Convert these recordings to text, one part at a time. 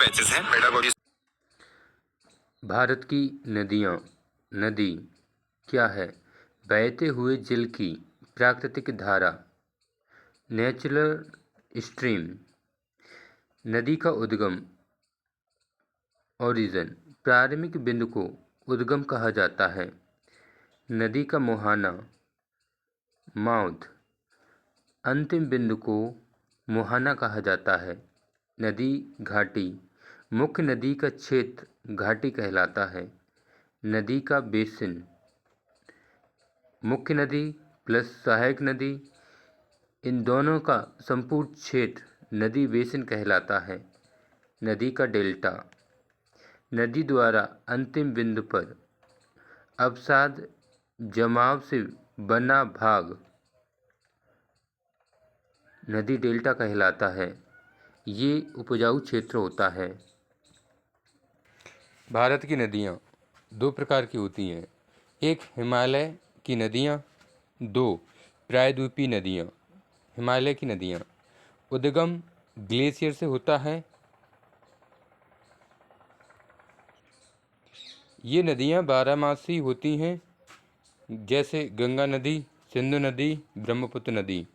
Batches हैं pedagogy. Bharat की नदियाँ। नदी क्या है? बहते हुए जल की प्राकृतिक धारा, नेचुरल स्ट्रीम। नदी का उद्गम, ओरिजिन, प्रारंभिक बिंदु को उद्गम कहा जाता है। नदी का मुहाना, माउथ, अंतिम बिंदु को मुहाना कहा जाता है। नदी घाटी, मुख्य नदी का क्षेत्र घाटी कहलाता है। नदी का बेसिन, मुख्य नदी प्लस सहायक नदी, इन दोनों का संपूर्ण क्षेत्र नदी बेसिन कहलाता है। नदी का डेल्टा, नदी द्वारा अंतिम बिंदु पर अवसाद जमाव से बना भाग नदी डेल्टा कहलाता है। ये उपजाऊ क्षेत्र होता है। भारत की नदियाँ दो प्रकार की होती हैं। एक हिमालय की नदियाँ, दो प्रायद्वीपीय नदियाँ। हिमालय की नदियाँ उद्गम ग्लेशियर से होता है। ये नदियाँ बारहमासी होती हैं, जैसे गंगा नदी, सिंधु नदी, ब्रह्मपुत्र नदी।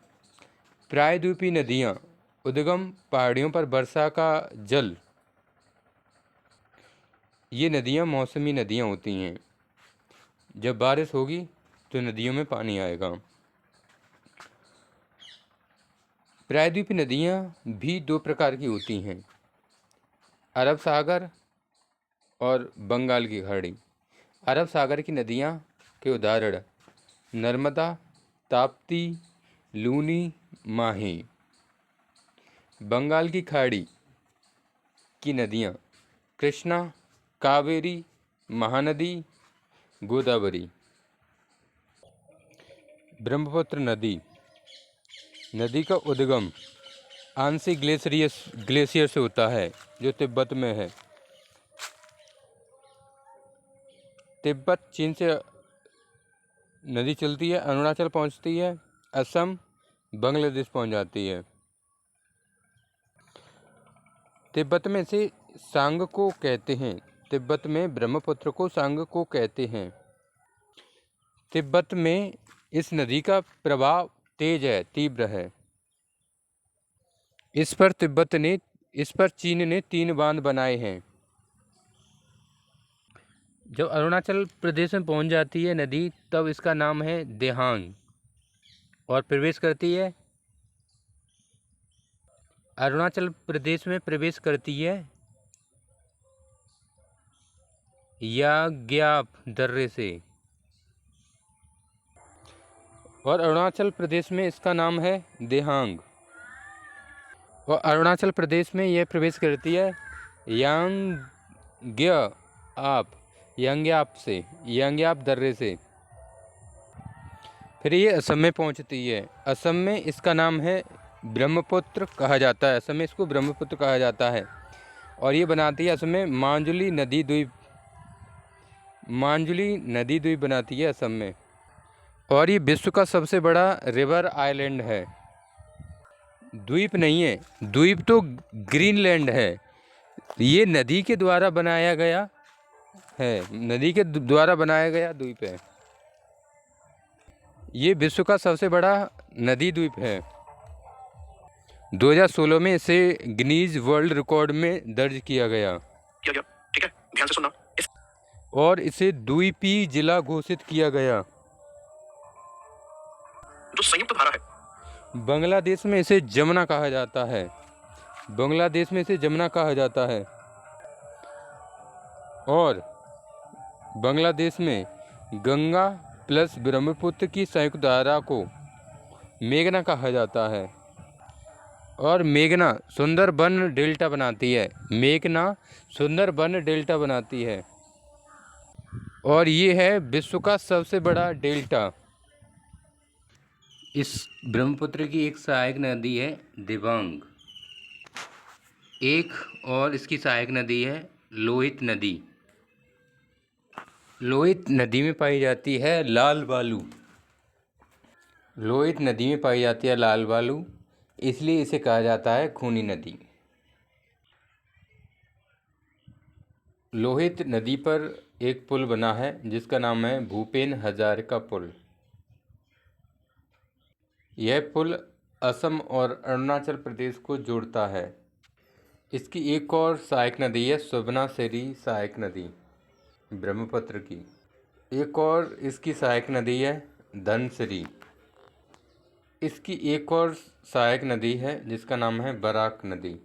प्रायद्वीपीय नदियाँ उद्गम पहाड़ियों पर वर्षा का जल। ये नदियाँ मौसमी नदियाँ होती हैं। जब बारिश होगी तो नदियों में पानी आएगा। प्रायद्वीपीय नदियाँ भी दो प्रकार की होती हैं, अरब सागर और बंगाल की खाड़ी। अरब सागर की नदियाँ के उदाहरण नर्मदा, ताप्ती, लूनी, माही। बंगाल की खाड़ी की नदियाँ कृष्णा, कावेरी, महानदी, गोदावरी। ब्रह्मपुत्र नदी, नदी का उद्गम आंशिक ग्लेशियर से होता है, जो तिब्बत में है। तिब्बत चीन से नदी चलती है, अरुणाचल पहुंचती है, असम, बांग्लादेश पहुंच जाती है। तिब्बत में इसे सांगको कहते हैं। तिब्बत में ब्रह्मपुत्र को सांगको कहते हैं। तिब्बत में इस नदी का प्रवाह तेज है, तीव्र है। इस पर चीन ने 3 बांध बनाए हैं। जब अरुणाचल प्रदेश में पहुंच जाती है नदी, तब इसका नाम है देहांग और प्रवेश करती है अरुणाचल प्रदेश में प्रवेश करती है याग्याप दर्रे से, और अरुणाचल प्रदेश में इसका नाम है देहांग। और अरुणाचल प्रदेश में यह प्रवेश करती है यांग्याप दर्रे से। फिर ये असम में पहुंचती है। असम में इसका नाम है ब्रह्मपुत्र कहा जाता है। असम में इसको ब्रह्मपुत्र कहा जाता है। और ये बनाती है असम में मांजुली नदी द्वीप बनाती है असम में। और ये विश्व का सबसे बड़ा रिवर आइलैंड है। द्वीप नहीं है, द्वीप तो ग्रीनलैंड है। ये नदी के द्वारा बनाया गया द्वीप है। ये विश्व का सबसे बड़ा नदी द्वीप है। 2016 में इसे गिनीज वर्ल्ड रिकॉर्ड में दर्ज किया गया। ठीक है, ध्यान से सुनना। और इसे द्वीपीय जिला घोषित किया गया। जो संयुक्त धारा है। बांग्लादेश में इसे जमुना कहा जाता है। और बांग्लादेश में गंगा प्लस ब्रह्मपुत्र की संयुक्त धारा को मेघना कहा जाता है। और मेघना सुंदरबन डेल्टा बनाती है। और ये है विश्व का सबसे बड़ा डेल्टा। इस ब्रह्मपुत्र की एक सहायक नदी है दिबांग। एक और इसकी सहायक नदी है लोहित नदी। लोहित नदी में पाई जाती है लाल बालू, इसलिए इसे कहा जाता है खूनी नदी। लोहित नदी पर एक पुल बना है जिसका नाम है भूपेन हजारिका पुल। यह पुल असम और अरुणाचल प्रदेश को जोड़ता है। इसकी एक और सहायक नदी है सुबनासिरी सहायक नदी ब्रह्मपुत्र की। एक और इसकी सहायक नदी है धनसिरी। इसकी एक और सहायक नदी है जिसका नाम है बराक नदी।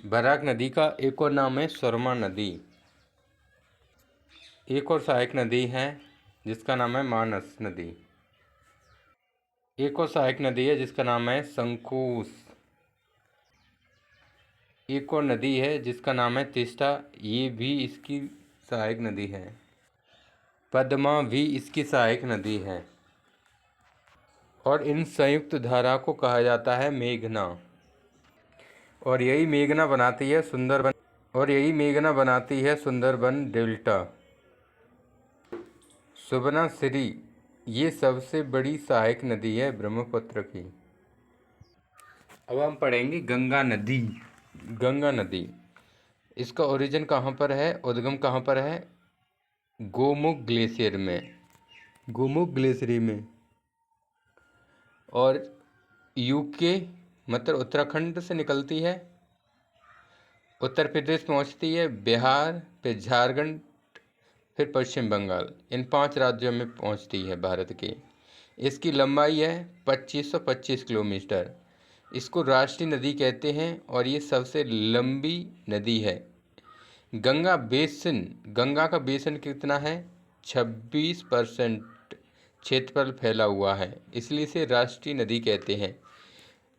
बराक नदी का एक और नाम है सुरमा नदी। एक और सहायक नदी है जिसका नाम है मानस नदी। एक और सहायक नदी है जिसका नाम है संकोस। एक और नदी है जिसका नाम है तिस्ता, ये भी इसकी सहायक नदी है। पद्मा भी इसकी सहायक नदी है। और इन संयुक्त धारा को कहा जाता है मेघना। और यही मेघना बनाती है सुंदरबन डेल्टा। सुबनासिरी ये सबसे बड़ी सहायक नदी है ब्रह्मपुत्र की। अब हम पढ़ेंगे गंगा नदी। गंगा नदी, इसका ओरिजिन कहाँ पर है, उद्गम कहाँ पर है? गोमुख ग्लेशियर में, गोमुख ग्लेशियर में। और यूके मतलब उत्तराखंड से निकलती है, उत्तर प्रदेश पहुंचती है, बिहार, फिर झारखंड, फिर पश्चिम बंगाल, इन 5 राज्यों में पहुंचती है भारत के। इसकी लंबाई है 2525 किलोमीटर। इसको राष्ट्रीय नदी कहते हैं और ये सबसे लंबी नदी है। गंगा का बेसिन कितना है? 26% क्षेत्रफल फैला हुआ है, इसलिए इसे राष्ट्रीय नदी कहते हैं।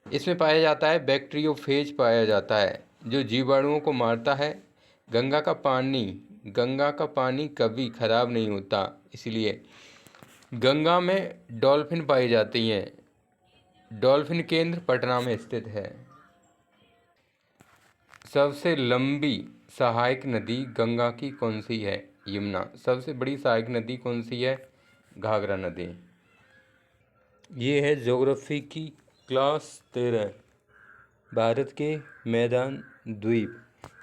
इसमें पाया जाता है बैक्टीरियोफेज पाया जाता है जो जीवाणुओं को मारता है। गंगा का पानी कभी खराब नहीं होता, इसलिए गंगा में डॉल्फिन पाई जाती हैं। डॉल्फिन केंद्र पटना में स्थित है। सबसे लंबी सहायक नदी गंगा की कौन सी है? यमुना। सबसे बड़ी सहायक नदी कौन सी है? घाघरा नदी। ये है ज्योग्राफी की क्लास 13, भारत के मैदान द्वीप।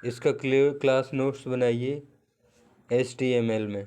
इसका क्लास नोट्स बनाइए HTML में।